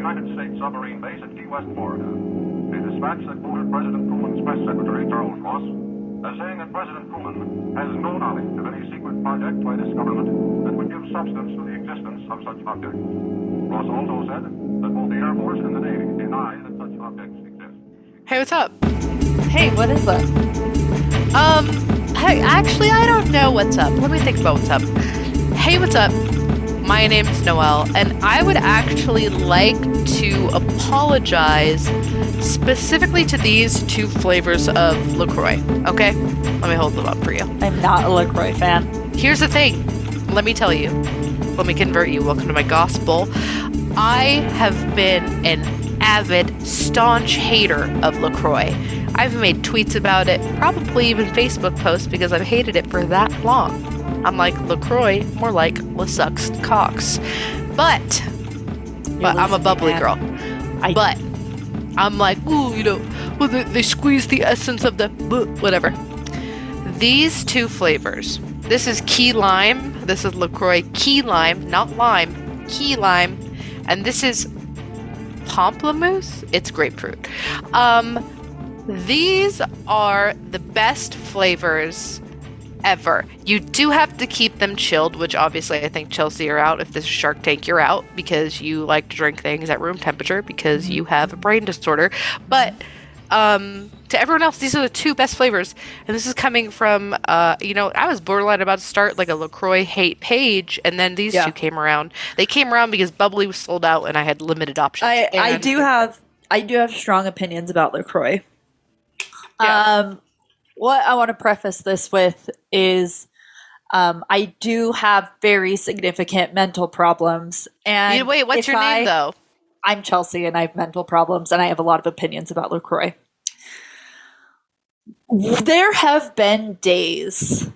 United States submarine base at Key West, Florida. A dispatch that quoted President Truman's press secretary, Charles Ross, as saying that President Truman has no knowledge of any secret project by this government that would give substance to the existence of such objects. Ross also said that both the Air Force and the Navy deny that such objects exist. Hey, what's up? Hey, what is that? Hey, actually, I don't know what's up. Let me think about what's up. Hey, what's up? My name is Noelle, and I would actually like to apologize specifically to these two flavors of LaCroix, okay? Let me hold them up for you. I'm not a LaCroix fan. Here's the thing. Let me tell you. Let me convert you. Welcome to my gospel. I have been an avid, staunch hater of LaCroix. I've made tweets about it, probably even Facebook posts, because I've hated it for that long. I'm like, LaCroix, more like LaSucks Cox. But I'm a bubbly girl. But I'm like, ooh, well, they squeeze the essence of the whatever. These two flavors. This is key lime. This is LaCroix key lime, not lime, key lime. And this is pamplemousse. It's grapefruit. These are the best flavors ever. You do have to keep them chilled, which obviously I think Chelsea, you're out. If this is Shark Tank, you're out because you like to drink things at room temperature because you have a brain disorder. But to everyone else, these are the two best flavors. And this is coming from, I was borderline about to start like a LaCroix hate page, and then these two came around. They came around because bubbly was sold out and I had limited options. I do have strong opinions about LaCroix. Yeah. What I want to preface this with is I do have very significant mental problems. And wait, what's your name, though? I'm Chelsea, and I have mental problems, and I have a lot of opinions about LaCroix. There have been days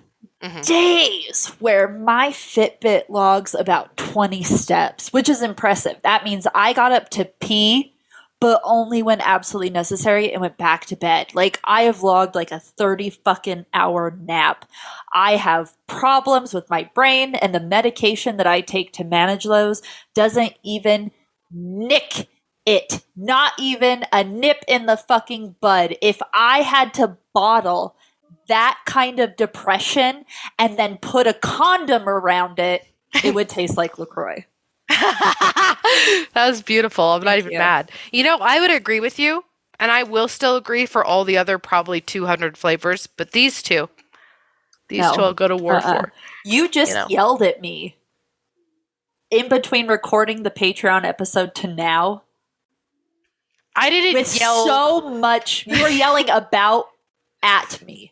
where my Fitbit logs about 20 steps, which is impressive. That means I got up to pee, but only when absolutely necessary, and went back to bed. Like, I have logged like a 30 fucking hour nap. I have problems with my brain, and the medication that I take to manage those doesn't even nick it. Not even a nip in the fucking bud. If I had to bottle that kind of depression and then put a condom around it, it would taste like LaCroix. That was beautiful. I'm not even mad. I would agree with you, and I will still agree for all the other probably 200 flavors, but these two I'll go to war for. You just yelled at me in between recording the Patreon episode to now. I didn't yell so much. You were yelling at me.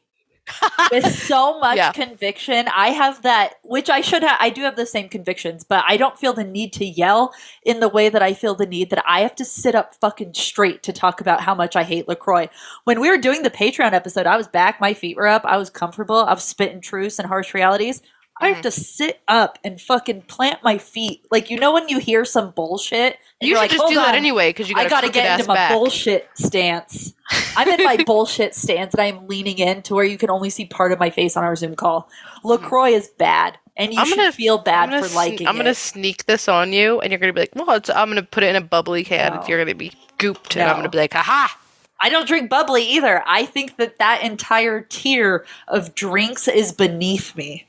With so much conviction. I have that, which I should have. I do have the same convictions, but I don't feel the need to yell in the way that I feel the need that I have to sit up fucking straight to talk about how much I hate LaCroix. When we were doing the Patreon episode, I was back, my feet were up, I was comfortable, I was spitting truths and harsh realities. I have to sit up and fucking plant my feet. Like, when you hear some bullshit, you should just do that anyway, because I gotta get into my bullshit stance. I'm in my bullshit stance, and I'm leaning in to where you can only see part of my face on our Zoom call. LaCroix is bad, and you should feel bad for liking it. I'm gonna sneak this on you, and you're gonna be like, "Well, I'm gonna put it in a bubbly can." No. If you're gonna be gooped, and I'm gonna be like, "Haha." I don't drink bubbly either. I think that entire tier of drinks is beneath me.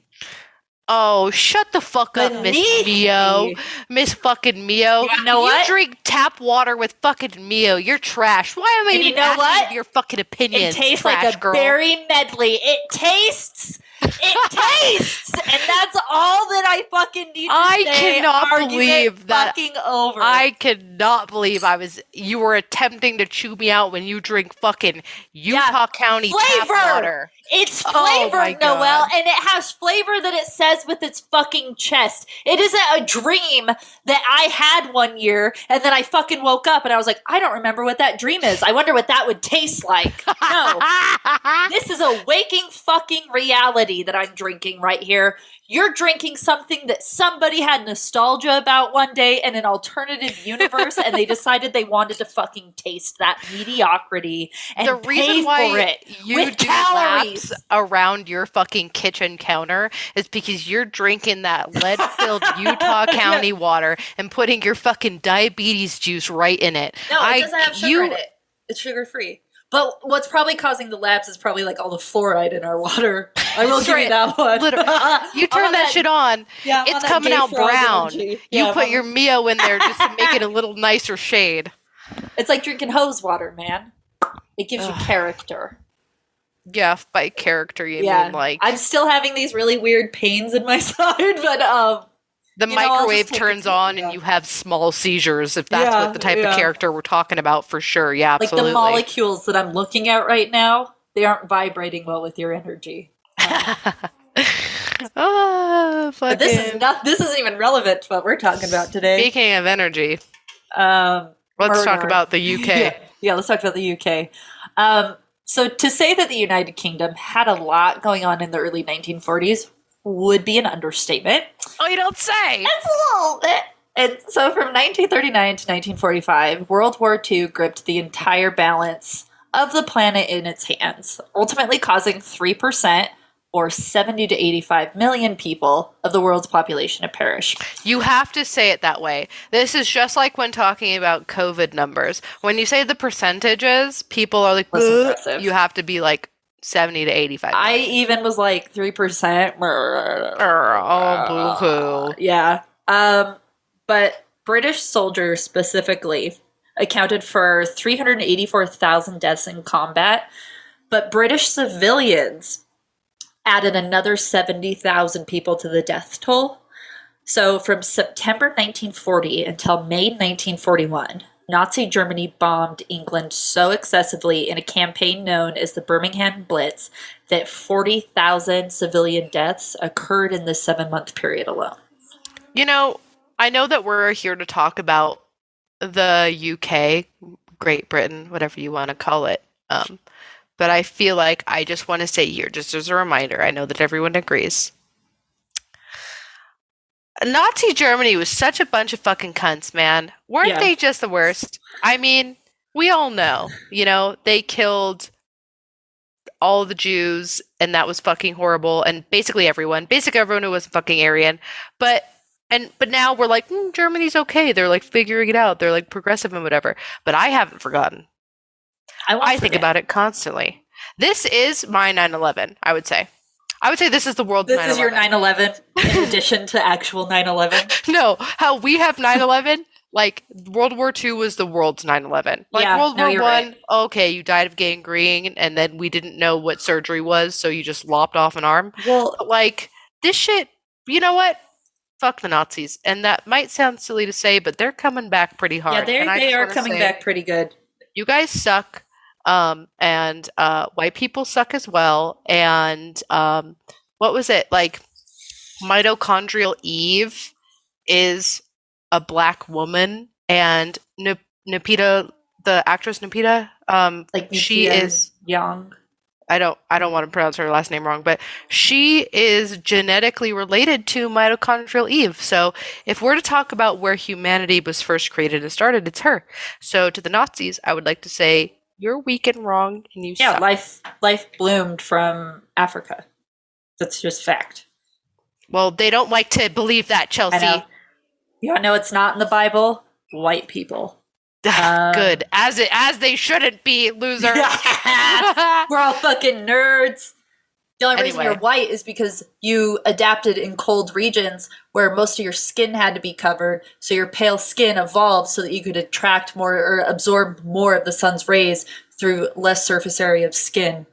Oh, shut the fuck up, Miss Mio. Miss fucking Mio. You know what? You drink tap water with fucking Mio. You're trash. Why am I even asking your fucking opinions? It tastes like a berry medley. It tastes. And that's all that I fucking need to say. I cannot believe that. Fucking over. I cannot believe you were attempting to chew me out when you drink fucking Utah County tap water. It's flavor, Noelle, and it has flavor that it says with its fucking chest. It isn't a dream that I had one year, and then I fucking woke up and I was like, I don't remember what that dream is. I wonder what that would taste like. No. This is a waking fucking reality that I'm drinking right here. You're drinking something something that somebody had nostalgia about one day in an alternative universe, and they decided they wanted to fucking taste that mediocrity and the reason why for it you with do calories. laps around your fucking kitchen counter is because you're drinking that lead-filled Utah County water and putting your fucking diabetes juice right in it. No, it doesn't have sugar in it. It's sugar-free. But what's probably causing the lapse is probably like all the fluoride in our water. I will give you that one. Literally. You turn that shit on, it's coming out brown. You put your Mio in there just to make it a little nicer shade. It's like drinking hose water, man. It gives you character. Yeah, by character you mean like... I'm still having these really weird pains in my side, but the microwave turns on and you have small seizures, if that's what the type of character we're talking about, for sure. Yeah, absolutely. Like the molecules that I'm looking at right now, they aren't vibrating well with your energy. But this isn't even relevant to what we're talking about today. Speaking of energy, let's talk about the UK. Yeah, let's talk about the UK. So to say that the United Kingdom had a lot going on in the early 1940s would be an understatement. Oh, you don't say! It's a little bit. And so from 1939 to 1945, World War II gripped the entire balance of the planet in its hands, ultimately causing 3%, or 70 to 85 million people of the world's population to perish. You have to say it that way. This is just like when talking about COVID numbers. When you say the percentages, people are like, you have to be like 70 to 85 million. I even was like 3%. Oh, boo-hoo. Yeah. But British soldiers specifically accounted for 384,000 deaths in combat, but British civilians added another 70,000 people to the death toll. So from September 1940 until May 1941, Nazi Germany bombed England so excessively in a campaign known as the Birmingham Blitz that 40,000 civilian deaths occurred in this 7-month period alone. You know, I know that we're here to talk about the UK, Great Britain, whatever you want to call it. But I feel like I just want to say here, just as a reminder, I know that everyone agrees. Nazi Germany was such a bunch of fucking cunts, man. Weren't they just the worst? I mean, we all know, they killed all the Jews, and that was fucking horrible, and basically everyone who was fucking Aryan. But now we're like, Germany's okay. They're like figuring it out. They're like progressive and whatever. But I haven't forgotten. I think about it constantly. This is my 9/11, I would say. I would say this is the world's 9/11. This is your 9/11 in addition to actual 9/11? No, how we have 9/11, like World War II was the world's 9/11. Like World War I, right. Okay, you died of gangrene, and then we didn't know what surgery was, so you just lopped off an arm. Well, but like, this shit, you know what? Fuck the Nazis. And that might sound silly to say, but they're coming back pretty hard. Yeah, they are coming back pretty good. You guys suck. And white people suck as well. And what was it? Like, Mitochondrial Eve is a black woman, and Lupita, the actress Lupita, she is young. I don't want to pronounce her last name wrong, but she is genetically related to Mitochondrial Eve. So if we're to talk about where humanity was first created and started, it's her. So to the Nazis, I would like to say, you're weak and wrong, and you suck. Life bloomed from Africa. That's just fact. Well, they don't like to believe that, Chelsea. I know. You know it's not in the Bible? White people. Good. As they shouldn't be, loser. We're all fucking nerds. The only reason you're white is because you adapted in cold regions where most of your skin had to be covered, so your pale skin evolved so that you could attract more or absorb more of the sun's rays through less surface area of skin.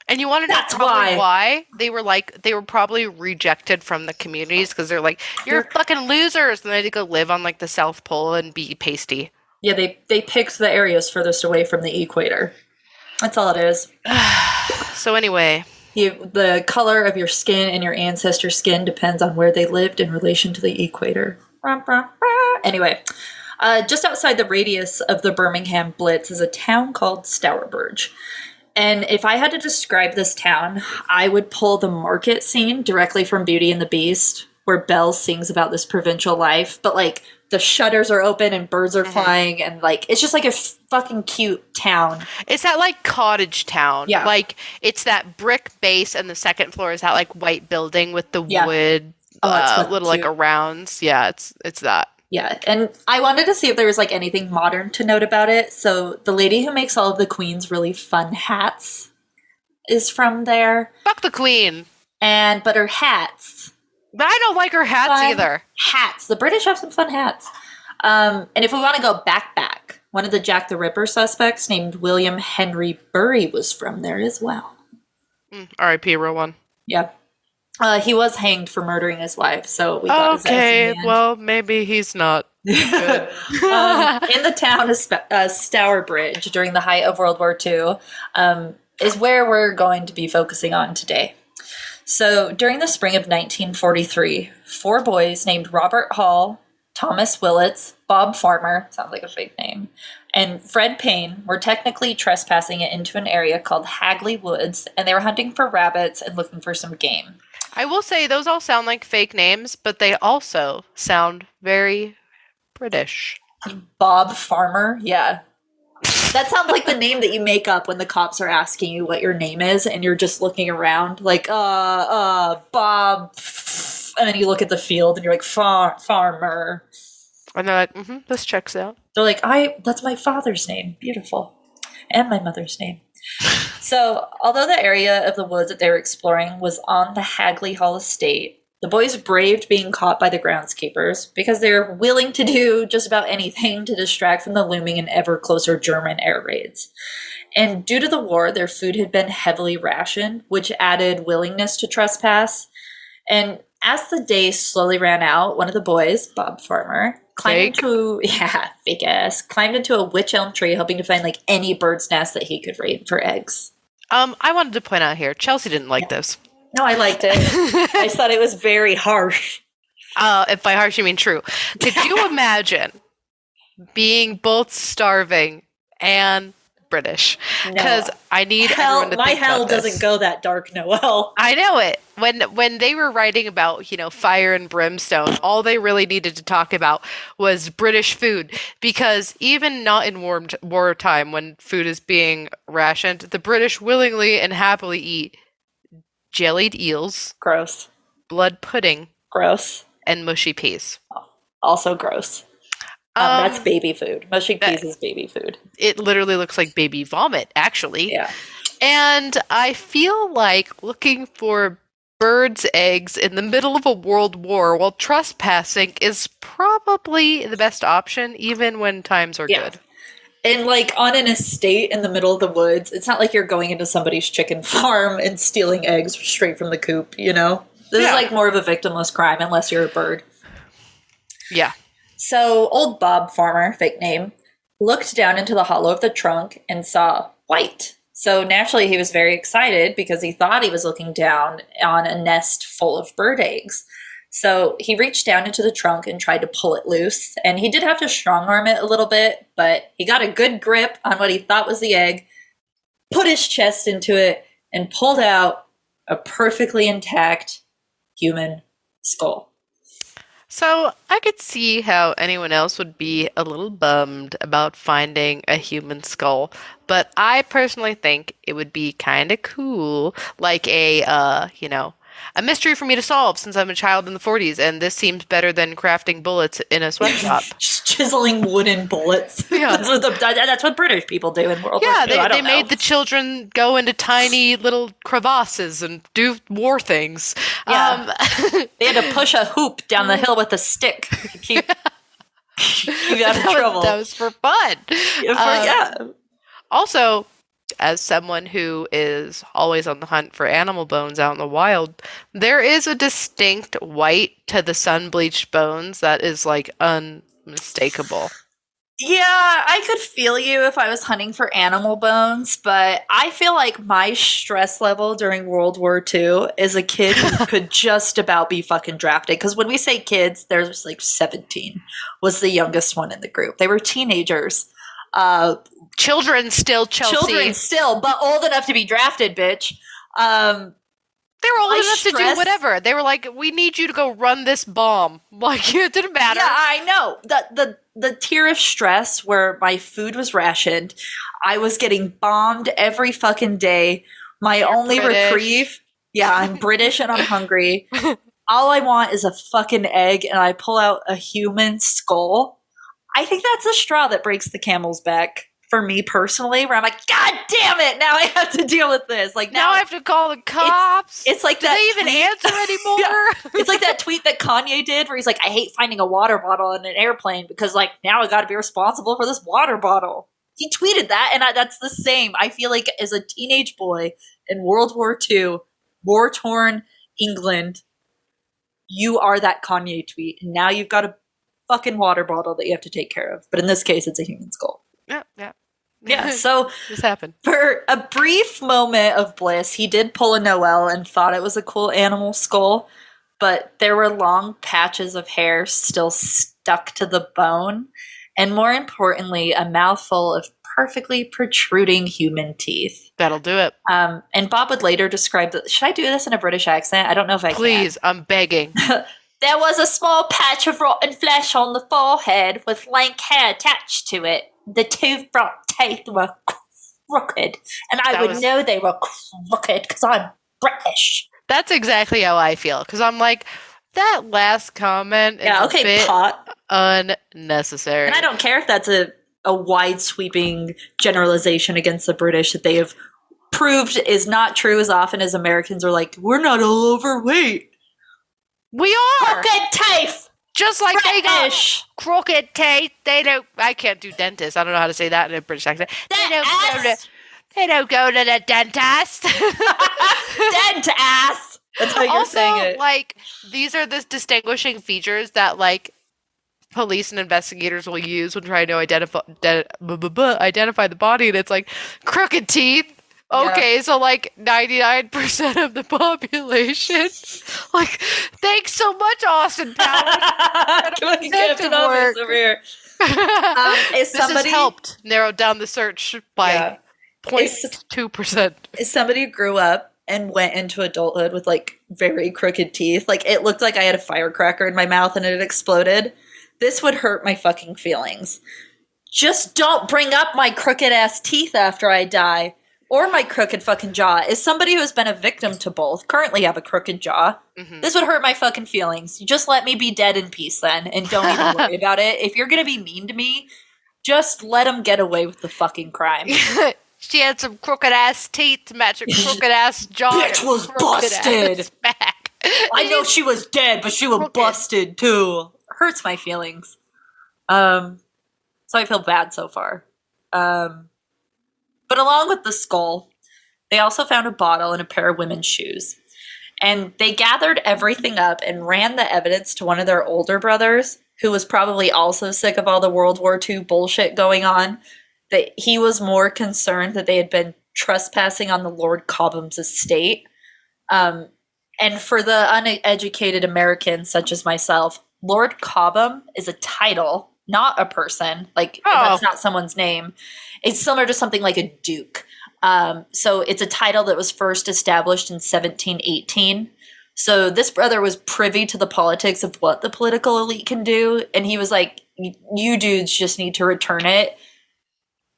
And you want to know why? They were probably rejected from the communities because they're like, you're fucking losers, and they had to go live on like the South Pole and be pasty. Yeah, they picked the areas furthest away from the equator. That's all it is. So anyway, the color of your skin and your ancestors' skin depends on where they lived in relation to the equator. Anyway, just outside the radius of the Birmingham Blitz is a town called Stourbridge. And if I had to describe this town, I would pull the market scene directly from Beauty and the Beast, where Belle sings about this provincial life, but like the shutters are open and birds are flying, and like it's just like a fucking cute town. It's that like cottage town. Yeah. Like it's that brick base, and the second floor is that like white building with the wood little like arounds. Yeah, it's that. Yeah, and I wanted to see if there was like anything modern to note about it. So the lady who makes all of the Queen's really fun hats is from there. Fuck the Queen. But her hats. But I don't like her hats either. Hats. The British have some fun hats. And if we want to go back, one of the Jack the Ripper suspects named William Henry Bury was from there as well. R.I.P. real one. Yeah. He was hanged for murdering his wife, so we got his ass in the end. Well, maybe he's not good. In the town of Stourbridge during the height of World War II is where we're going to be focusing on today. So during the spring of 1943, 4 boys named Robert Hall, Thomas Willits, Bob Farmer, sounds like a fake name, and Fred Payne were technically trespassing it into an area called Hagley Woods, and they were hunting for rabbits and looking for some game. I will say those all sound like fake names, but they also sound very British. Bob Farmer? Yeah. That sounds like the name that you make up when the cops are asking you what your name is, and you're just looking around like, Bob, and then you look at the field and you're like, Farmer. And they're like, this checks out. They're like, that's my father's name. Beautiful. And my mother's name. So, although the area of the woods that they were exploring was on the Hagley Hall estate, the boys braved being caught by the groundskeepers because they were willing to do just about anything to distract from the looming and ever closer German air raids. And due to the war, their food had been heavily rationed, which added willingness to trespass. And as the day slowly ran out, one of the boys, Bob Farmer, climbed into a wych elm tree, hoping to find like any bird's nest that he could raid for eggs. I wanted to point out here, Chelsea didn't like this. No, I liked it. I just thought it was very harsh. If by harsh you mean true. Could you imagine being both starving and British? Because I need everyone to think about this. My hell doesn't go that dark, Noelle. I know it. When they were writing about, fire and brimstone, all they really needed to talk about was British food. Because even not in wartime, when food is being rationed, the British willingly and happily eat jellied eels. Gross. Blood pudding. Gross. And mushy peas. Also gross. That's baby food. Mushy peas is baby food. It literally looks like baby vomit, actually. Yeah. And I feel like looking for birds' eggs in the middle of a world war while trespassing is probably the best option, even when times are good. And like on an estate in the middle of the woods, it's not like you're going into somebody's chicken farm and stealing eggs straight from the coop, This is like more of a victimless crime unless you're a bird. Yeah. So old Bob Farmer, fake name, looked down into the hollow of the trunk and saw white. So naturally he was very excited because he thought he was looking down on a nest full of bird eggs. So he reached down into the trunk and tried to pull it loose. And he did have to strong arm it a little bit, but he got a good grip on what he thought was the egg, put his chest into it, and pulled out a perfectly intact human skull. So I could see how anyone else would be a little bummed about finding a human skull, but I personally think it would be kind of cool, like a mystery for me to solve since I'm a child in the 40s, and this seems better than crafting bullets in a sweatshop. Just chiseling wooden bullets. Yeah. That's what British people do in World War II. Yeah, they made the children go into tiny little crevasses and do war things. Yeah. They had to push a hoop down the hill with a stick to keep you out of trouble. That was for fun. Yeah. Also, as someone who is always on the hunt for animal bones out in the wild, there is a distinct white to the sun-bleached bones that is, like, unmistakable. Yeah, I could feel you if I was hunting for animal bones, but I feel like my stress level during World War II as a kid who could just about be fucking drafted. Because when we say kids, there's like 17 was the youngest one in the group. They were teenagers. Children still, Chelsea. Children still, but old enough to be drafted, bitch. They were old enough to do whatever. They were like, we need you to go run this bomb. Like, it didn't matter. Yeah, I know. The tier of stress where my food was rationed, I was getting bombed every fucking day. My only reprieve, I'm British and I'm hungry. All I want is a fucking egg, and I pull out a human skull. I think that's the straw that breaks the camel's back. For me personally, where I'm like, God damn it! Now I have to deal with this. Like now I have to call the cops. It's like do they even answer anymore? Yeah. It's like that tweet that Kanye did, where he's like, I hate finding a water bottle in an airplane because like now I got to be responsible for this water bottle. He tweeted that, and that's the same. I feel like as a teenage boy in World War II, war-torn England, you are that Kanye tweet, and now you've got a fucking water bottle that you have to take care of. But in this case, it's a human skull. Yeah, so this happened. For a brief moment of bliss, he did pull a Noel and thought it was a cool animal skull, but there were long patches of hair still stuck to the bone, and more importantly, a mouthful of perfectly protruding human teeth. That'll do it. And Bob would later describe should I do this in a British accent? I don't know if I can. Please, I'm begging. There was a small patch of rotten flesh on the forehead with lank hair attached to it. The two front teeth were crooked, and I would know they were crooked because I'm British. That's exactly how I feel, because I'm like, that last comment is a bit unnecessary. And I don't care if that's a wide sweeping generalization against the British that they have proved is not true as often as Americans are like, we're not all overweight. We are! Crooked teeth! Just like British. They got crooked teeth. They don't. I can't do dentist. I don't know how to say that in a British accent. They don't go to the dentist. Dent-ass. That's how you're saying it. Like, these are the distinguishing features that, like, police and investigators will use when trying to identify the body. And it's like, crooked teeth. Okay, so like 99% of the population. Like, thanks so much, Austin Powers. Captain Obvious over here. This has helped narrow down the search by 0.2%. As somebody who grew up and went into adulthood with like very crooked teeth, like it looked like I had a firecracker in my mouth and it had exploded. This would hurt my fucking feelings. Just don't bring up my crooked ass teeth after I die. Or my crooked fucking jaw. As somebody who has been a victim to both, currently have a crooked jaw, this would hurt my fucking feelings. Just let me be dead in peace then, and don't even worry about it. If you're gonna be mean to me, just let them get away with the fucking crime. She had some crooked ass teeth to match her crooked ass jaw. Bitch was busted! Back. I know she was dead, but she was busted too. Hurts my feelings. So I feel bad so far. But along with the skull, they also found a bottle and a pair of women's shoes. And they gathered everything up and ran the evidence to one of their older brothers, who was probably also sick of all the World War II bullshit going on, that he was more concerned that they had been trespassing on the Lord Cobham's estate. And for the uneducated Americans such as myself, Lord Cobham is a title, not a person. Like, that's not someone's name. It's similar to something like a duke. So it's a title that was first established in 1718. So this brother was privy to the politics of what the political elite can do. And he was like, you dudes just need to return it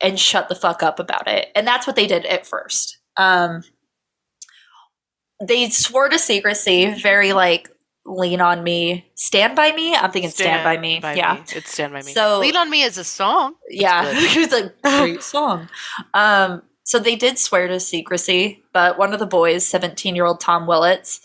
and shut the fuck up about it. And that's what they did at first. They swore to secrecy, very like, lean on me, stand by me. I'm thinking stand by me. Yeah. It's stand by me. So lean on me is a song. Yeah. It's a great song. So they did swear to secrecy, but one of the boys, 17-year-old Tom Willits,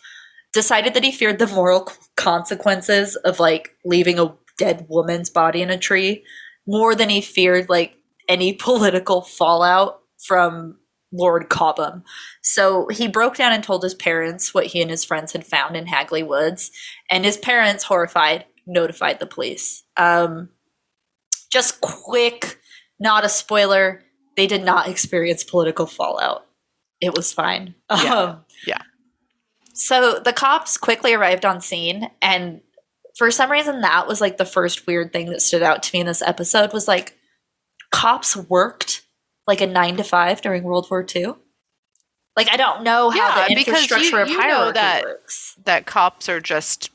decided that he feared the moral consequences of like leaving a dead woman's body in a tree more than he feared like any political fallout from Lord Cobham. So he broke down and told his parents what he and his friends had found in Hagley Woods, and his parents, horrified, notified the police. Just quick, not a spoiler, they did not experience political fallout. It was fine. Yeah. So the cops quickly arrived on scene, and for some reason that was like the first weird thing that stood out to me in this episode was like cops worked like a 9 to 5 during World War II. Like, I don't know how the infrastructure of you hierarchy know works. that cops are just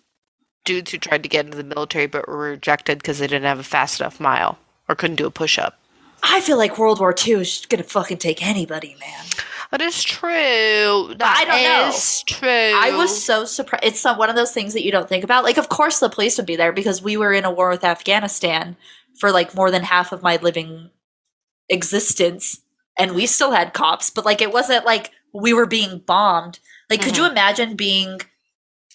dudes who tried to get into the military but were rejected because they didn't have a fast enough mile or couldn't do a push-up. I feel like World War II is just gonna fucking take anybody, man. That is true. That is true. I was so surprised. It's one of those things that you don't think about. Like, of course the police would be there because we were in a war with Afghanistan for like more than half of my living existence, and we still had cops, but like it wasn't like we were being bombed. Like, could you imagine being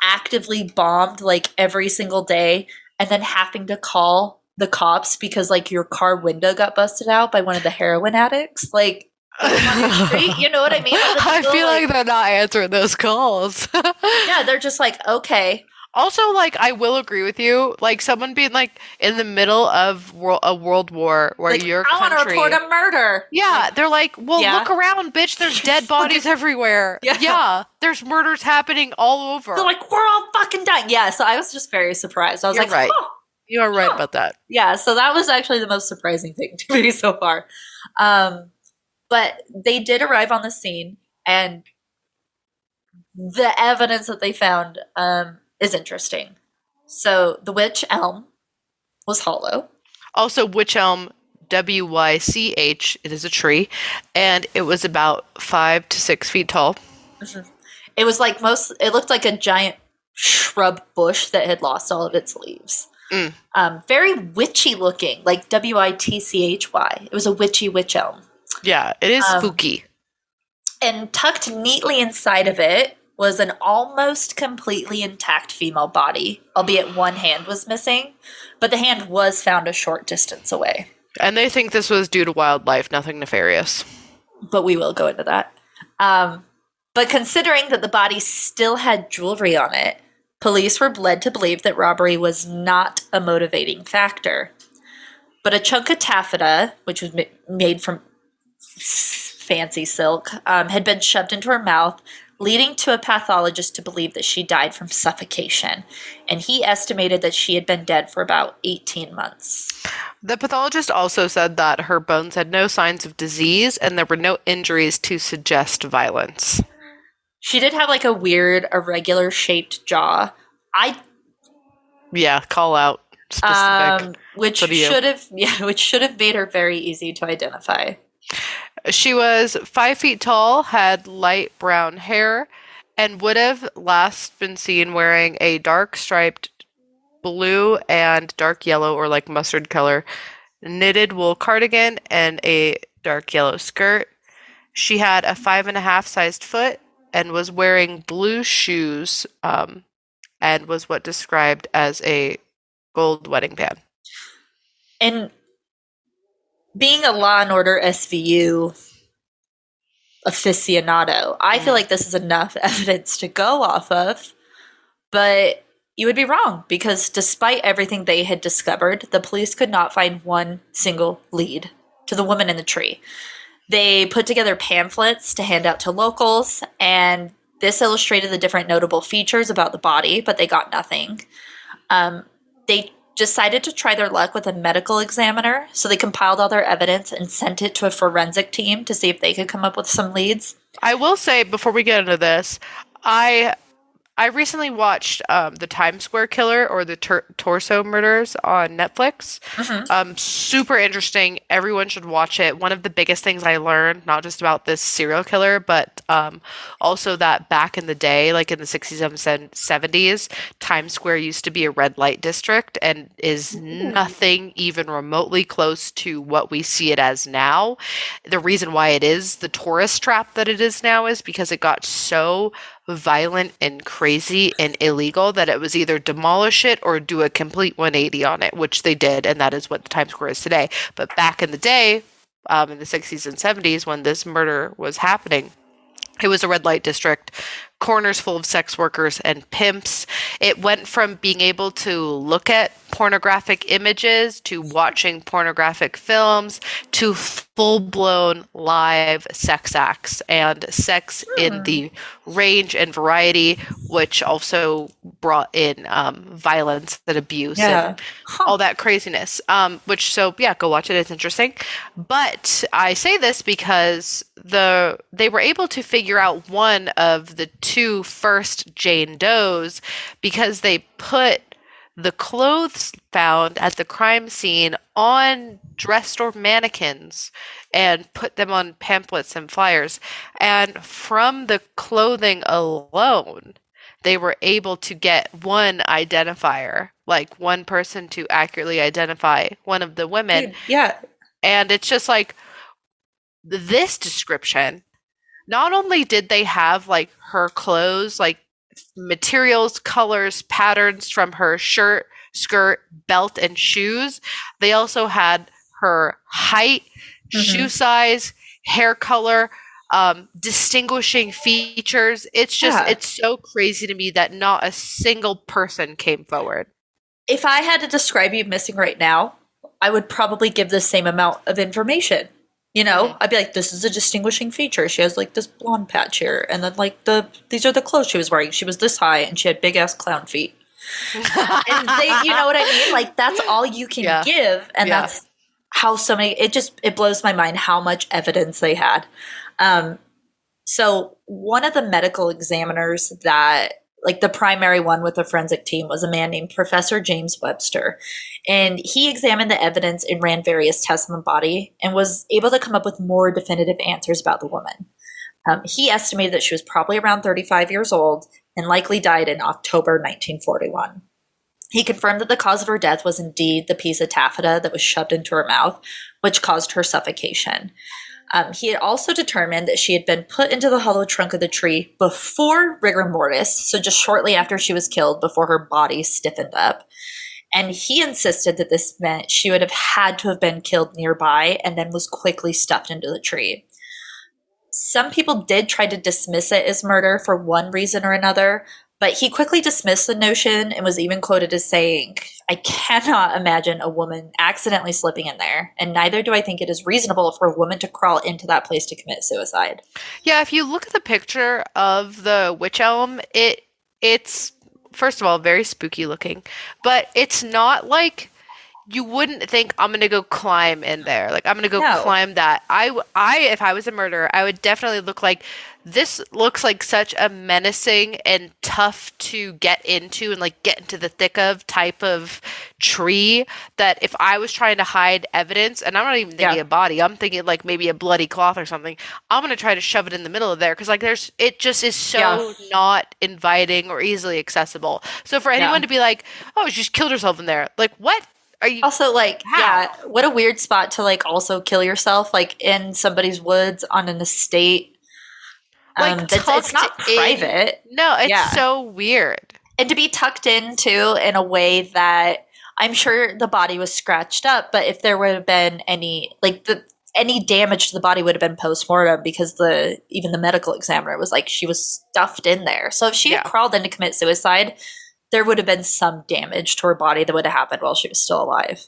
actively bombed like every single day and then having to call the cops because like your car window got busted out by one of the heroin addicts? Like, you know what I mean? I feel like they're not answering those calls. Yeah, they're just like, okay. Also, like, I will agree with you. Like, someone being, like, in the middle of a world war where Like, your I country... want to report a murder. Yeah, like, they're like, well, look around, bitch. There's dead bodies everywhere. Yeah, there's murders happening all over. They're like, we're all fucking dying. Yeah, so I was just very surprised. I was like, right. oh. You are right about that. Yeah, so that was actually the most surprising thing to me so far. But they did arrive on the scene, and the evidence that they found is interesting. So the Wych Elm was hollow. Also, Wych Elm, W-Y-C-H, it is a tree, and it was about 5 to 6 feet tall. Mm-hmm. It was like it looked like a giant shrub bush that had lost all of its leaves. Very witchy looking, like W-I-T-C-H-Y. It was a witchy Wych Elm. Yeah, it is spooky. And tucked neatly inside of it was an almost completely intact female body, albeit one hand was missing, but the hand was found a short distance away. And they think this was due to wildlife, nothing nefarious. But we will go into that. But considering that the body still had jewelry on it, police were led to believe that robbery was not a motivating factor. But a chunk of taffeta, which was made from fancy silk, had been shoved into her mouth, leading to a pathologist to believe that she died from suffocation. And he estimated that she had been dead for about 18 months. The pathologist also said that her bones had no signs of disease and there were no injuries to suggest violence. She did have like a weird, irregular shaped jaw. Yeah, call out specific. Which should have made her very easy to identify. She was 5 feet tall, had light brown hair, and would have last been seen wearing a dark striped blue and dark yellow or like mustard color knitted wool cardigan and a dark yellow skirt. She had a 5.5 sized foot and was wearing blue shoes and was what described as a gold wedding band. And being a Law and Order SVU aficionado, I feel like this is enough evidence to go off of, but you would be wrong because despite everything they had discovered, the police could not find one single lead to the woman in the tree. They put together pamphlets to hand out to locals, and this illustrated the different notable features about the body, but they got nothing. They decided to try their luck with a medical examiner, so they compiled all their evidence and sent it to a forensic team to see if they could come up with some leads. I will say, before we get into this, I recently watched the Times Square Killer or the Torso Murders on Netflix. Mm-hmm. Super interesting. Everyone should watch it. One of the biggest things I learned, not just about this serial killer, but also that back in the day, like in the 60s and 70s, Times Square used to be a red light district and is nothing even remotely close to what we see it as now. The reason why it is the tourist trap that it is now is because it got so violent and crazy and illegal that it was either demolish it or do a complete 180 on it, which they did, and that is what the Times Square is today. But back in the day, in the 60s and 70s, when this murder was happening, it was a red light district, corners full of sex workers and pimps. It went from being able to look at pornographic images to watching pornographic films to full-blown live sex acts and sex in the range and variety, which also brought in violence and abuse and all that craziness. Go watch it. It's interesting. But I say this because they were able to figure out one of the two first Jane Does because they put the clothes found at the crime scene on dress store mannequins and put them on pamphlets and flyers. And from the clothing alone, they were able to get one identifier, like one person to accurately identify one of the women. Dude, yeah. And it's just like this description. Not only did they have like her clothes, like materials, colors, patterns from her shirt, skirt, belt, and shoes, they also had her height, shoe size, hair color, distinguishing features. It's just, it's so crazy to me that not a single person came forward. If I had to describe you missing right now, I would probably give the same amount of information. You know, I'd be like, this is a distinguishing feature. She has like this blonde patch here. And then like these are the clothes she was wearing. She was this high and she had big ass clown feet. And you know what I mean? Like that's all you can give. And that's how so many, it blows my mind how much evidence they had. So one of the medical examiners that, like the primary one with the forensic team, was a man named Professor James Webster. And he examined the evidence and ran various tests on the body and was able to come up with more definitive answers about the woman. He estimated that she was probably around 35 years old and likely died in October 1941. He confirmed that the cause of her death was indeed the piece of taffeta that was shoved into her mouth, which caused her suffocation. He had also determined that she had been put into the hollow trunk of the tree before rigor mortis, so just shortly after she was killed, before her body stiffened up. And he insisted that this meant she would have had to have been killed nearby and then was quickly stuffed into the tree. Some people did try to dismiss it as murder for one reason or another, but he quickly dismissed the notion and was even quoted as saying, "I cannot imagine a woman accidentally slipping in there, and neither do I think it is reasonable for a woman to crawl into that place to commit suicide." Yeah, if you look at the picture of the Wych Elm, it's first of all very spooky looking, but it's not like you wouldn't think I'm gonna go climb in there. Like I'm gonna go climb that. I if I was a murderer, I would definitely look like this. Looks like such a menacing and tough to get into and like get into the thick of type of tree that if I was trying to hide evidence, and I'm not even thinking a body, I'm thinking like maybe a bloody cloth or something, I'm gonna try to shove it in the middle of there because like it just is so not inviting or easily accessible. So for anyone to be like, oh, she just killed herself in there, like what? Are you also like what a weird spot to like also kill yourself, like in somebody's woods on an estate, like it's not private. No, it's so weird, and to be tucked into in a way that I'm sure the body was scratched up, but if there would have been any damage to the body would have been post-mortem, because even the medical examiner was like she was stuffed in there. So if she had crawled in to commit suicide, there would have been some damage to her body that would have happened while she was still alive.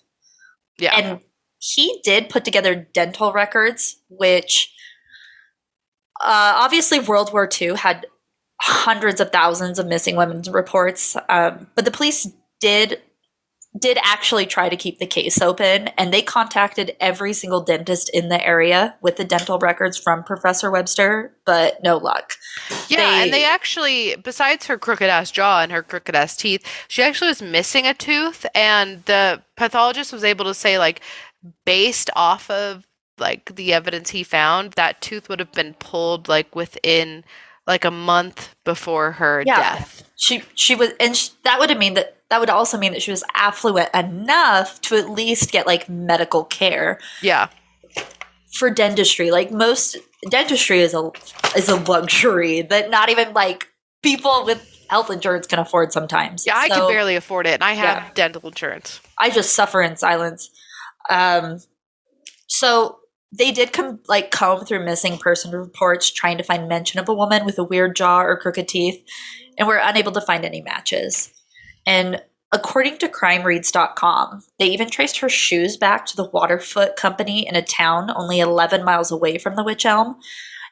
Yeah. And he did put together dental records, which obviously World War II had hundreds of thousands of missing women's reports. But the police did actually try to keep the case open, and they contacted every single dentist in the area with the dental records from Professor Webster, but no luck. Yeah, and they actually, besides her crooked-ass jaw and her crooked-ass teeth, she actually was missing a tooth, and the pathologist was able to say, like, based off of, like, the evidence he found, that tooth would have been pulled, like, within, like, a month before her death. She was, and that would also mean that she was affluent enough to at least get like medical care. Yeah. For dentistry, like most dentistry is a luxury that not even like people with health insurance can afford sometimes. Yeah, I can barely afford it, and I have dental insurance. I just suffer in silence. So they did comb through missing person reports trying to find mention of a woman with a weird jaw or crooked teeth, and were unable to find any matches. And according to crimereads.com, they even traced her shoes back to the Waterfoot Company in a town only 11 miles away from the Wych Elm.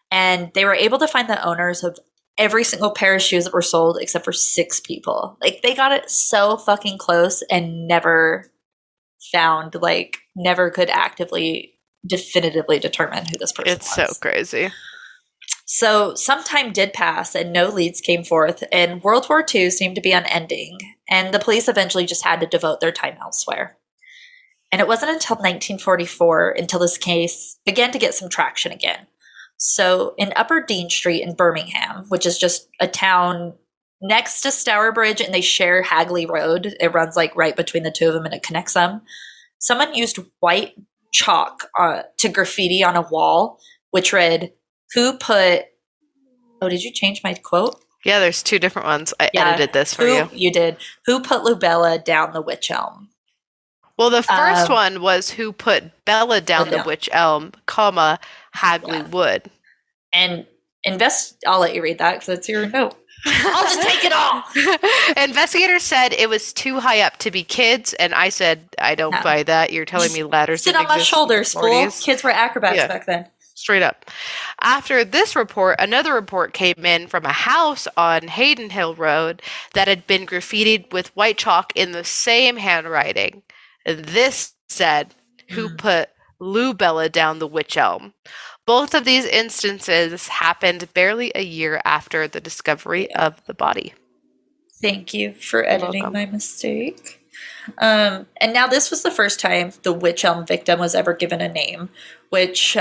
And they were able to find the owners of every single pair of shoes that were sold except for 6 people. Like, they got it so fucking close and never found, like, never could actively, definitively determine who this person was. It's so crazy. So some time did pass and no leads came forth, and World War II seemed to be unending, and the police eventually just had to devote their time elsewhere. And it wasn't until 1944 until this case began to get some traction again. So in Upper Dean Street in Birmingham, which is just a town next to Stourbridge, and they share Hagley Road. It runs like right between the two of them and it connects them. Someone used white chalk to graffiti on a wall, which read, "Who put..." Oh, did you change my quote? Yeah, there's 2 different ones. I edited this for you. You did. "Who put Lubella down the Wych Elm?" Well, the first one was "Who put Bella down the Wych Elm, comma, Hagley Wood." And I'll let you read that because it's your note. I'll just take it all. Investigators said it was too high up to be kids, and I said, I don't buy that. You're telling me ladders sit on my shoulders, fool. Kids were acrobats back then. Straight up. After this report, another report came in from a house on Hayden Hill Road that had been graffitied with white chalk in the same handwriting. And this said, "Who put Lubella down the Wych Elm?" Both of these instances happened barely a year after the discovery of the body. Thank you for editing my mistake. And now this was the first time the Wych Elm victim was ever given a name, which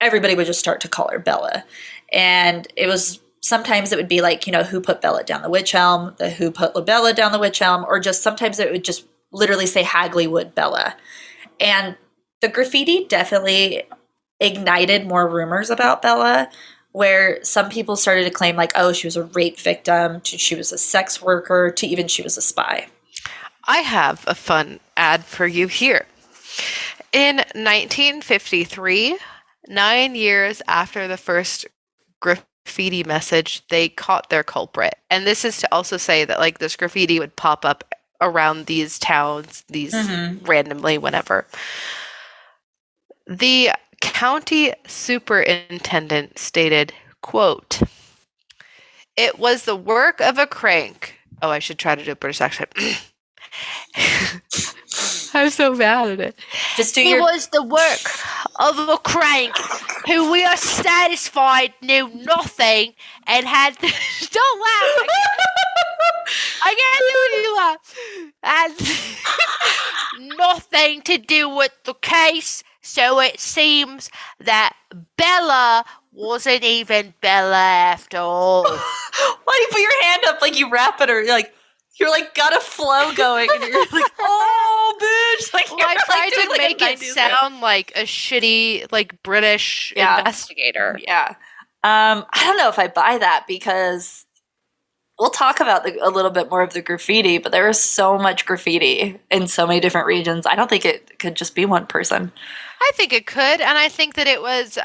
everybody would just start to call her Bella. And it was, sometimes it would be like, who put Bella down the Wych Elm, the who put Lubella down the Wych Elm, or just sometimes it would just literally say Hagley Wood Bella. And the graffiti definitely ignited more rumors about Bella, where some people started to claim like, oh, she was a rape victim, to she was a sex worker, to even she was a spy. I have a fun ad for you here. In 1953, 9 years after the first graffiti message, they caught their culprit. And this is to also say that like this graffiti would pop up around these towns, randomly, whenever. The county superintendent stated, quote, "It was the work of a crank." Oh, I should try to do a British accent. I'm so bad at it. It was the work of a crank who we are satisfied knew nothing and had... Don't laugh! I can't do it, you laugh. Had nothing to do with the case, so it seems that Bella wasn't even Bella after all. Why do you put your hand up like you rap it, or you're like got a flow going and you're like, oh bitch. Like, well, I tried to make it sound like a shitty like British investigator. Yeah. I don't know if I buy that, because we'll talk about a little bit more of the graffiti, but there is so much graffiti in so many different regions. I don't think it could just be one person. I think it could, and I think that it was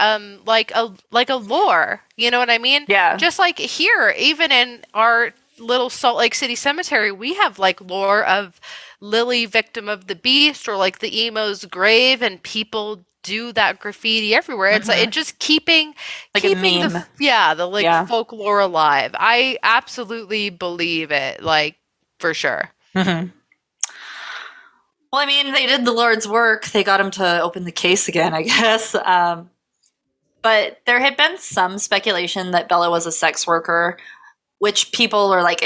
like a lore. You know what I mean? Yeah. Just like here, even in our little Salt Lake City cemetery, we have like lore of Lily, victim of the beast, or like the emo's grave, and people do that graffiti everywhere. It's like it just keeping a meme. the folklore alive. I absolutely believe it, like for sure. Mm-hmm. Well, I mean, they did the Lord's work. They got him to open the case again, I guess. But there had been some speculation that Bella was a sex worker, which people are like,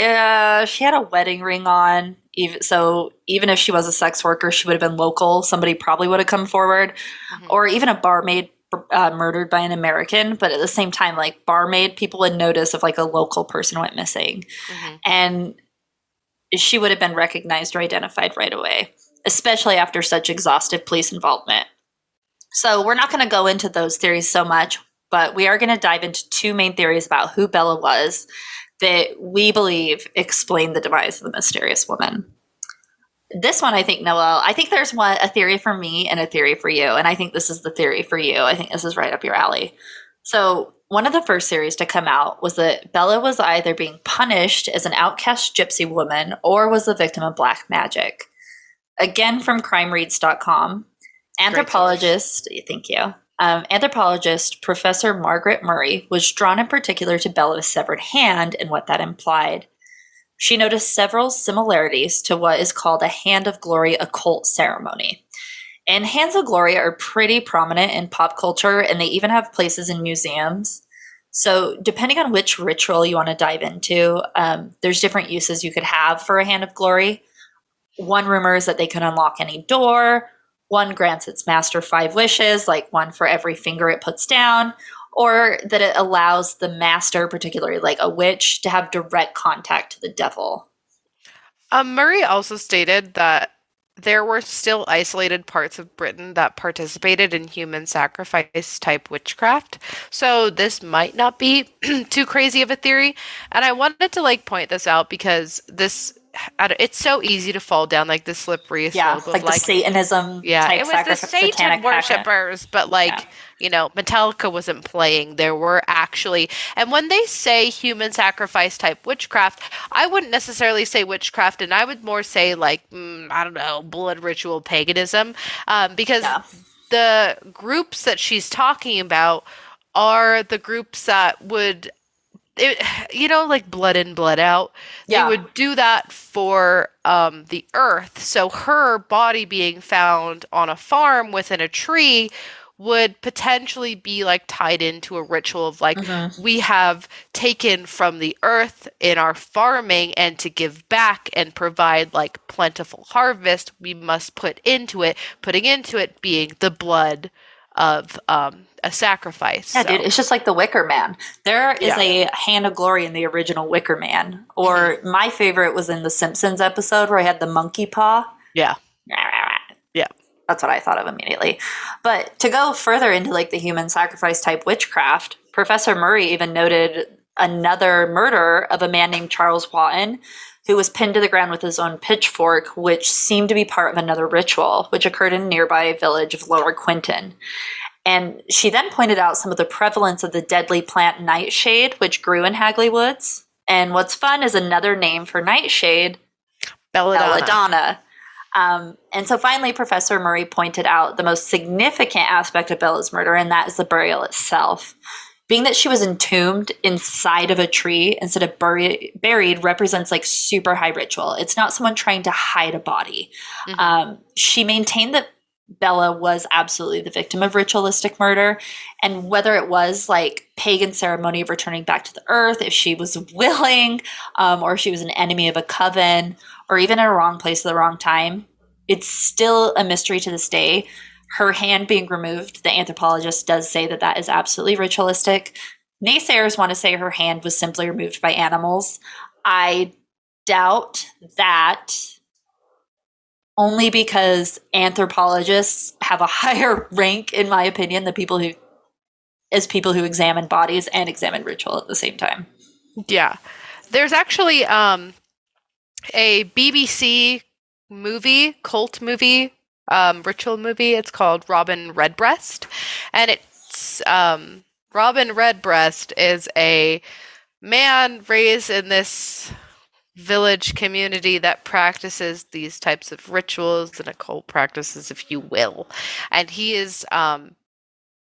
she had a wedding ring on. Even if she was a sex worker, she would have been local. Somebody probably would have come forward. Mm-hmm. Or even a barmaid murdered by an American. But at the same time, like barmaid, people would notice if like a local person went missing. Mm-hmm. And she would have been recognized or identified right away, especially after such exhaustive police involvement. So we're not going to go into those theories so much, but we are going to dive into 2 main theories about who Bella was that we believe explain the demise of the mysterious woman. This one, I think, Noel, I think there's a theory for me and a theory for you, and I think this is the theory for you. I think this is right up your alley. So one of the first series to come out was that Bella was either being punished as an outcast gypsy woman or was the victim of black magic. Again, from crimereads.com, anthropologist, thank you. Anthropologist Professor Margaret Murray was drawn in particular to Bella's severed hand and what that implied. She noticed several similarities to what is called a Hand of Glory occult ceremony. And hands of glory are pretty prominent in pop culture, and they even have places in museums. So depending on which ritual you want to dive into, there's different uses you could have for a hand of glory. One rumor is that they can unlock any door. One grants its master 5 wishes, like one for every finger it puts down, or that it allows the master, particularly like a witch, to have direct contact to the devil. Murray also stated that there were still isolated parts of Britain that participated in human sacrifice type witchcraft. So this might not be too crazy of a theory. And I wanted to point this out because it's so easy to fall down the slippery slope of the Satanism type it was the Satan worshippers, but Metallica wasn't playing. There were actually, and when they say human sacrifice type witchcraft, I wouldn't necessarily say witchcraft, and I would more say I don't know, blood ritual paganism, because the groups that she's talking about are the groups that would, blood in, blood out. They would do that for the earth. So her body being found on a farm within a tree would potentially be tied into a ritual of we have taken from the earth in our farming, and to give back and provide plentiful harvest, we must putting into it being the blood of a sacrifice. Yeah, so. Dude, it's just like the Wicker Man. There is a Hand of Glory in the original Wicker Man. Or my favorite was in the Simpsons episode where I had the monkey paw. Yeah. Yeah. That's what I thought of immediately. But to go further into the human sacrifice type witchcraft, Professor Murray even noted another murder of a man named Charles Wotton, who was pinned to the ground with his own pitchfork, which seemed to be part of another ritual, which occurred in a nearby village of Lower Quinton. And she then pointed out some of the prevalence of the deadly plant nightshade, which grew in Hagley Woods. And what's fun is another name for nightshade, belladonna. And so finally, Professor Murray pointed out the most significant aspect of Bella's murder, and that is the burial itself. Being that she was entombed inside of a tree instead of buried represents super high ritual. It's not someone trying to hide a body. She maintained that Bella was absolutely the victim of ritualistic murder, and whether it was pagan ceremony of returning back to the earth, if she was willing, or if she was an enemy of a coven, or even in a wrong place at the wrong time, it's still a mystery to this day. Her hand being removed, the anthropologist does say that that is absolutely ritualistic. Naysayers want to say her hand was simply removed by animals. I doubt that, only because anthropologists have a higher rank, in my opinion, than people who examine bodies and examine ritual at the same time. Yeah. There's actually a BBC movie, cult movie, ritual movie. It's called Robin Redbreast. And it's Robin Redbreast is a man raised in this village community that practices these types of rituals and occult practices, if you will. And he is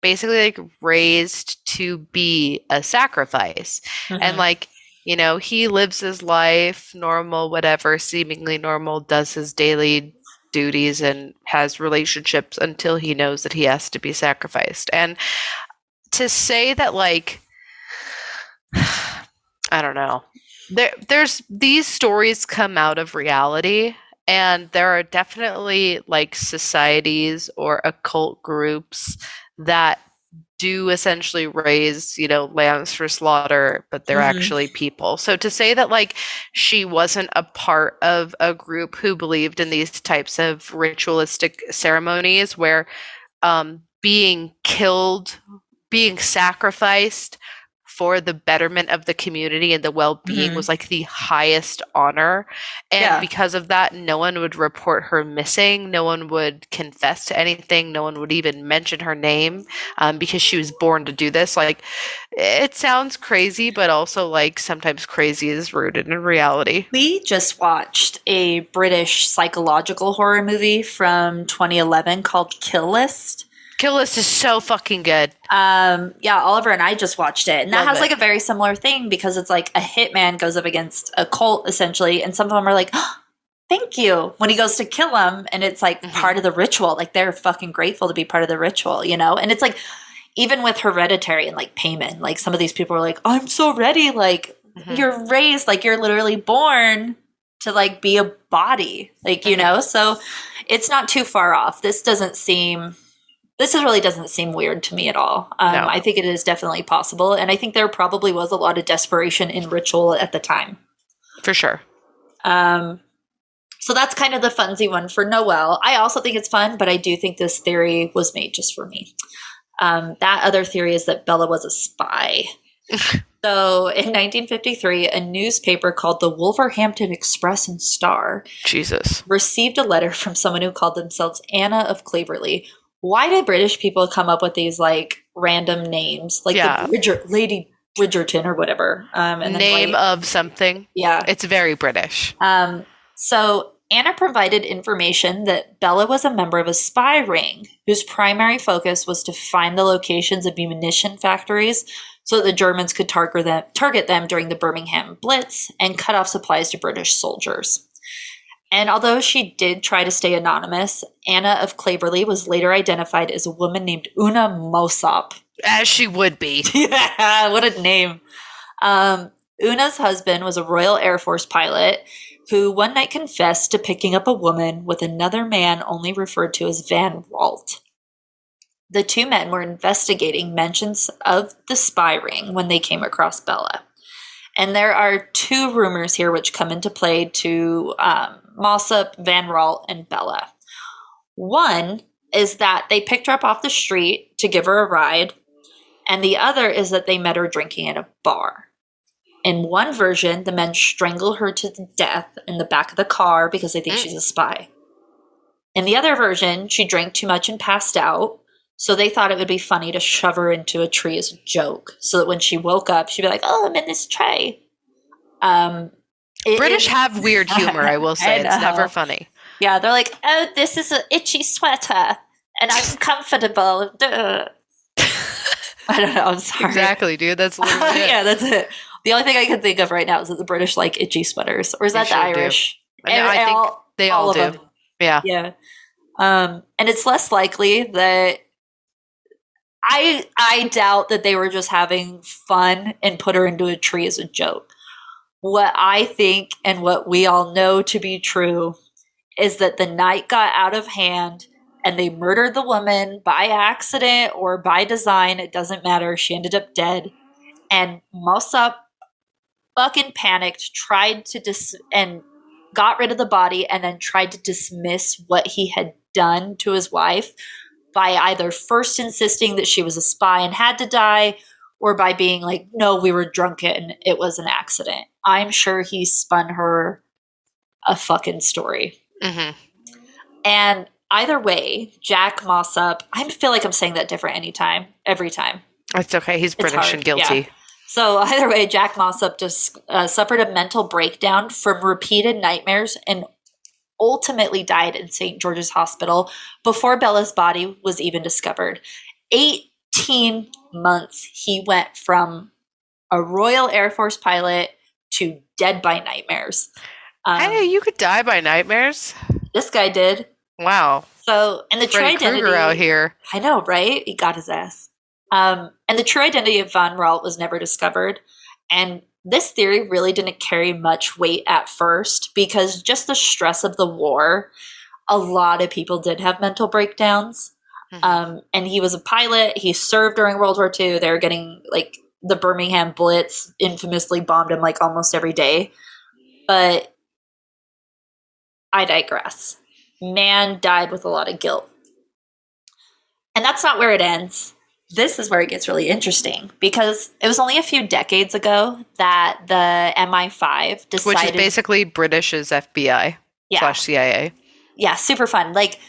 basically raised to be a sacrifice. And he lives his life normal, whatever, seemingly normal, does his daily duties and has relationships until he knows that he has to be sacrificed. And to say that I don't know. There's these stories come out of reality, and there are definitely societies or occult groups that do essentially raise, lambs for slaughter, but they're actually people. So to say that she wasn't a part of a group who believed in these types of ritualistic ceremonies where being killed, being sacrificed for the betterment of the community and the well-being was like the highest honor. And because of that, no one would report her missing. No one would confess to anything. No one would even mention her name because she was born to do this. Like, it sounds crazy, but also like sometimes crazy is rooted in reality. We just watched a British psychological horror movie from 2011 called Kill List. Kill List is so fucking good. Oliver and I just watched it. And that has like a very similar thing because it's like a hitman goes up against a cult essentially. And some of them are like, oh, thank you. When he goes to kill him and it's like part of the ritual, like they're fucking grateful to be part of the ritual, you know? And it's like, even with Hereditary and like Payman, like some of these people are like, I'm so ready. Like you're raised, like you're literally born to like be a body, like, you know? So it's not too far off. This really doesn't seem weird to me at all. No. I think it is definitely possible. And I think there probably was a lot of desperation in ritual at the time. For sure. So that's kind of the funsy one for Noelle. I also think it's fun, but I do think this theory was made just for me. That other theory is that Bella was a spy. So in 1953, a newspaper called the Wolverhampton Express and Star received a letter from someone who called themselves Anna of Claverley. Why do British people come up with these like random names, like the Lady Bridgerton or whatever? And name of something. Yeah, it's very British. So Anna provided information that Bella was a member of a spy ring whose primary focus was to find the locations of munition factories so that the Germans could target them during the Birmingham Blitz and cut off supplies to British soldiers. And although she did try to stay anonymous, Anna of Claverley was later identified as a woman named Una Mossop. As she would be. Yeah, what a name. Una's husband was a Royal Air Force pilot who one night confessed to picking up a woman with another man only referred to as Van Walt. The two men were investigating mentions of the spy ring when they came across Bella. And there are two rumors here which come into play to Mossop, Van Walt, and Bella. One is that they picked her up off the street to give her a ride, and the other is that they met her drinking at a bar. In one version, the men strangle her to death in the back of the car because they think she's a spy. In the other version, she drank too much and passed out, so they thought it would be funny to shove her into a tree as a joke, so that when she woke up, she'd be like, oh, I'm in this tray. British have weird humor, I will say. It's never funny. Yeah, they're like, oh, this is an itchy sweater, and I'm comfortable. Duh. I don't know, I'm sorry. Exactly, dude. That's literally it. Yeah, that's it. The only thing I can think of right now is that the British like itchy sweaters. Or is that the Irish? I think they all do. Them. Yeah. Yeah. And it's less likely that I doubt that they were just having fun and put her into a tree as a joke. What I think and what we all know to be true is that the night got out of hand and they murdered the woman by accident or by design. It doesn't matter. She ended up dead. And Mossop fucking panicked, tried to and got rid of the body and then tried to dismiss what he had done to his wife by either first insisting that she was a spy and had to die, or by being like, no, we were drunken, it was an accident. I'm sure he spun her a fucking story. Mm-hmm. And either way, Jack Mossop, I feel like I'm saying that different every time. It's okay. He's British and guilty. Yeah. So either way, Jack Mossop just suffered a mental breakdown from repeated nightmares and ultimately died in St. George's Hospital before Bella's body was even discovered. 18 months he went from a Royal Air Force pilot to dead by nightmares. Hey, you could die by nightmares? This guy did. Wow. So, and the true identity Krueger out here. I know, right? He got his ass. And the true identity of Van Walt was never discovered. And this theory really didn't carry much weight at first because just the stress of the war, a lot of people did have mental breakdowns. Mm-hmm. And he was a pilot. He served during World War II. They were getting like the Birmingham Blitz infamously bombed him like almost every day. But I digress. Man died with a lot of guilt. And that's not where it ends. this is where it gets really interesting because it was only a few decades ago that the MI5 decided... Which is basically British's FBI / CIA. Yeah, super fun. Like,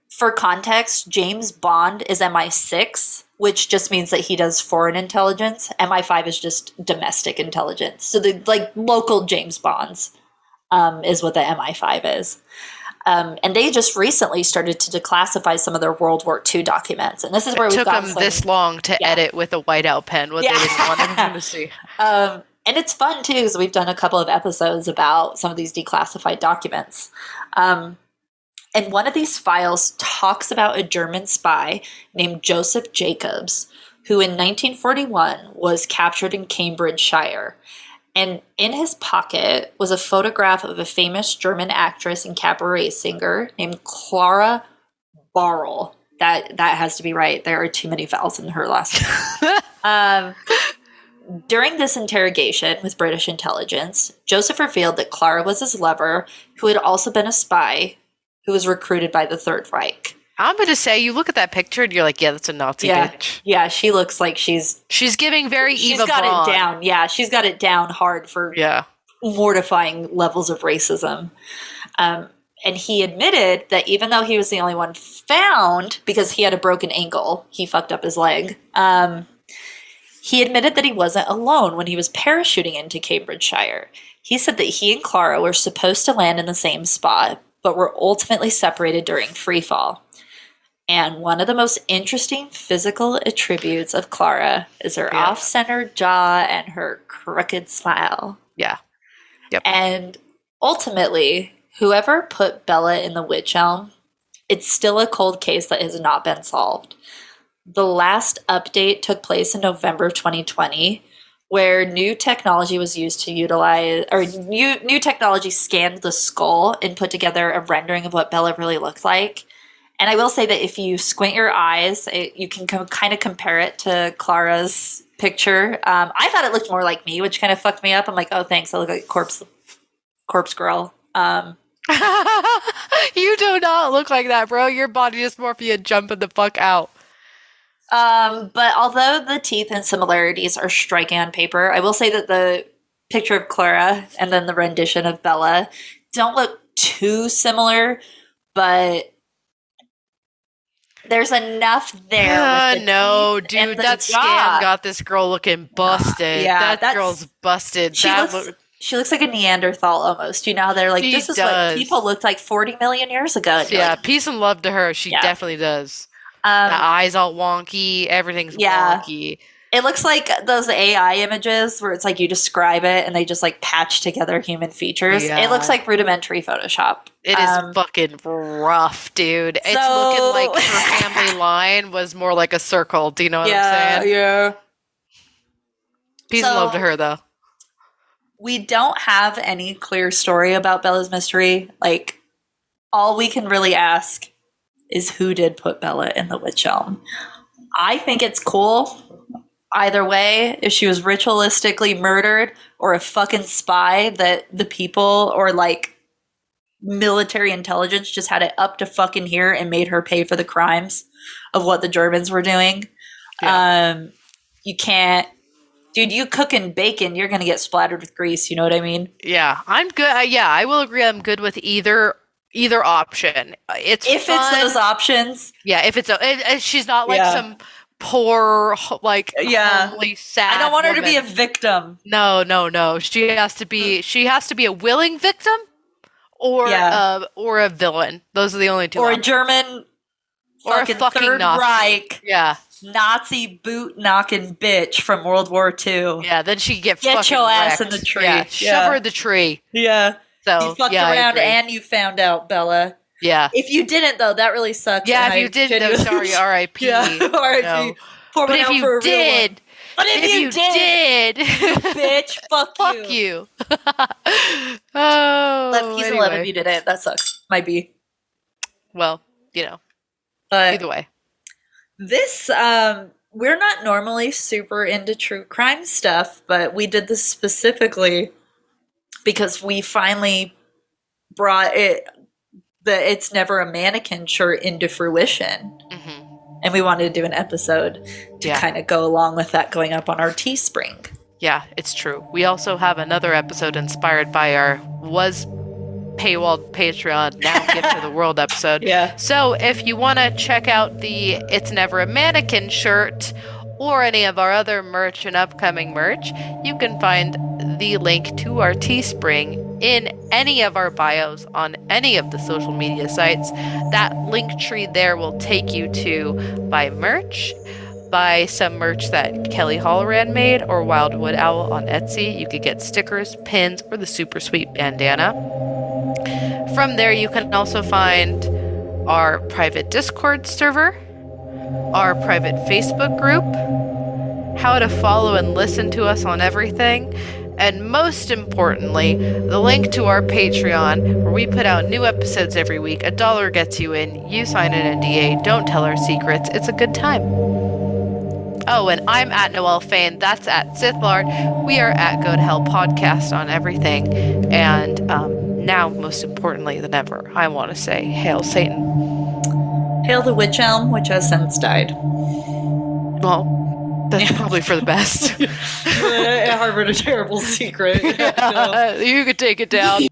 for context, James Bond is MI6, which just means that he does foreign intelligence. MI5 is just domestic intelligence. So the local James Bonds is what the MI5 is. And they just recently started to declassify some of their World War II documents. And this is where it took them this long to edit with a whiteout pen what they didn't want anyone to see. And it's fun, too, because we've done a couple of episodes about some of these declassified documents. And one of these files talks about a German spy named Joseph Jacobs, who in 1941 was captured in Cambridgeshire. And in his pocket was a photograph of a famous German actress and cabaret singer named Clara Barl. That has to be right. There are too many vowels in her last name. During this interrogation with British intelligence, Joseph revealed that Clara was his lover, who had also been a spy, who was recruited by the Third Reich. I'm going to say, you look at that picture and you're like, yeah, that's a Nazi bitch. Yeah, she looks like she's giving very Eva Braun. She's got it down. Yeah, she's got it down hard for mortifying levels of racism. And he admitted that even though he was the only one found, because he had a broken ankle, he fucked up his leg, he admitted that he wasn't alone when he was parachuting into Cambridgeshire. He said that he and Clara were supposed to land in the same spot, but were ultimately separated during free fall. And one of the most interesting physical attributes of Clara is her off-center jaw and her crooked smile. Yeah. Yep. And ultimately, whoever put Bella in the Wych Elm, it's still a cold case that has not been solved. The last update took place in November 2020, where new technology was used to utilize, or new technology scanned the skull and put together a rendering of what Bella really looked like. And I will say that if you squint your eyes, you can kind of compare it to Clara's picture. I thought it looked more like me, which kind of fucked me up. I'm like, oh, thanks. I look like corpse girl. You do not look like that, bro. Your body dysmorphia jumping the fuck out. But although the teeth and similarities are striking on paper, I will say that the picture of Clara and then the rendition of Bella don't look too similar, but there's enough there. No, dude, that scan got this girl looking busted. Yeah, that girl's busted. She looks like a Neanderthal almost. You know how they're like, this is what people looked like 40 million years ago. Yeah, like, peace and love to her. She definitely does. The eyes all wonky. Everything's wonky. It looks like those AI images where it's like you describe it and they just like patch together human features. Yeah. It looks like rudimentary Photoshop. It is fucking rough, dude. It's looking like her family line was more like a circle. Do you know what I'm saying? Yeah. Peace and love to her, though. We don't have any clear story about Bella's mystery. Like, all we can really ask is who did put Bella in the Wych Elm. I think it's cool either way, if she was ritualistically murdered or a fucking spy that the people or like military intelligence just had it up to fucking here and made her pay for the crimes of what the Germans were doing. Yeah. You can't, dude, you cooking bacon, you're going to get splattered with grease. You know what I mean? Yeah, I'm good. I will agree. I'm good with either option. It's those options. Yeah, if she's not like some poor, like homely, sad. I don't want her woman to be a victim. No. She has to be a willing victim, or a villain. Those are the only two. Or options. A German, or a fucking Third Reich. Yeah. Nazi boot knocking bitch from World War II. Yeah, then she get your wrecked. ass in the tree. Yeah, shove her in the tree. Yeah. So you fucked around and you found out, Bella. Yeah. If you didn't, though, that really sucks. Yeah, if you didn't, though, sorry, R.I.P. R.I.P. But if you did, bitch, fuck you. Peace and love if you didn't. That sucks. Might be. Well, either way. This, we're not normally super into true crime stuff, but we did this specifically because we finally brought the It's Never a Mannequin shirt into fruition. Mm-hmm. And we wanted to do an episode to kind of go along with that going up on our Teespring. Yeah, it's true. We also have another episode inspired by our was paywalled Patreon, now Gift to the World episode. Yeah. So if you want to check out the It's Never a Mannequin shirt or any of our other merch and upcoming merch, you can find the link to our Teespring in any of our bios on any of the social media sites. That link tree there will take you to buy merch, buy some merch that Kelly Halloran made, or Wildwood Owl on Etsy. You could get stickers, pins, or the super sweet bandana. From there, you can also find our private Discord server, our private Facebook group, how to follow and listen to us on everything, and most importantly, the link to our Patreon, where we put out new episodes every week. $1 gets you in. You sign an NDA. Don't tell our secrets. It's a good time. Oh, and I'm at Noelle Fain. That's at Sithlard. We are at Go to Hell Podcast on everything. And now, most importantly than ever, I want to say, Hail Satan. Hail the Wych Elm, which has since died. Well, that's probably for the best. It harbored a terrible secret. You could take it down.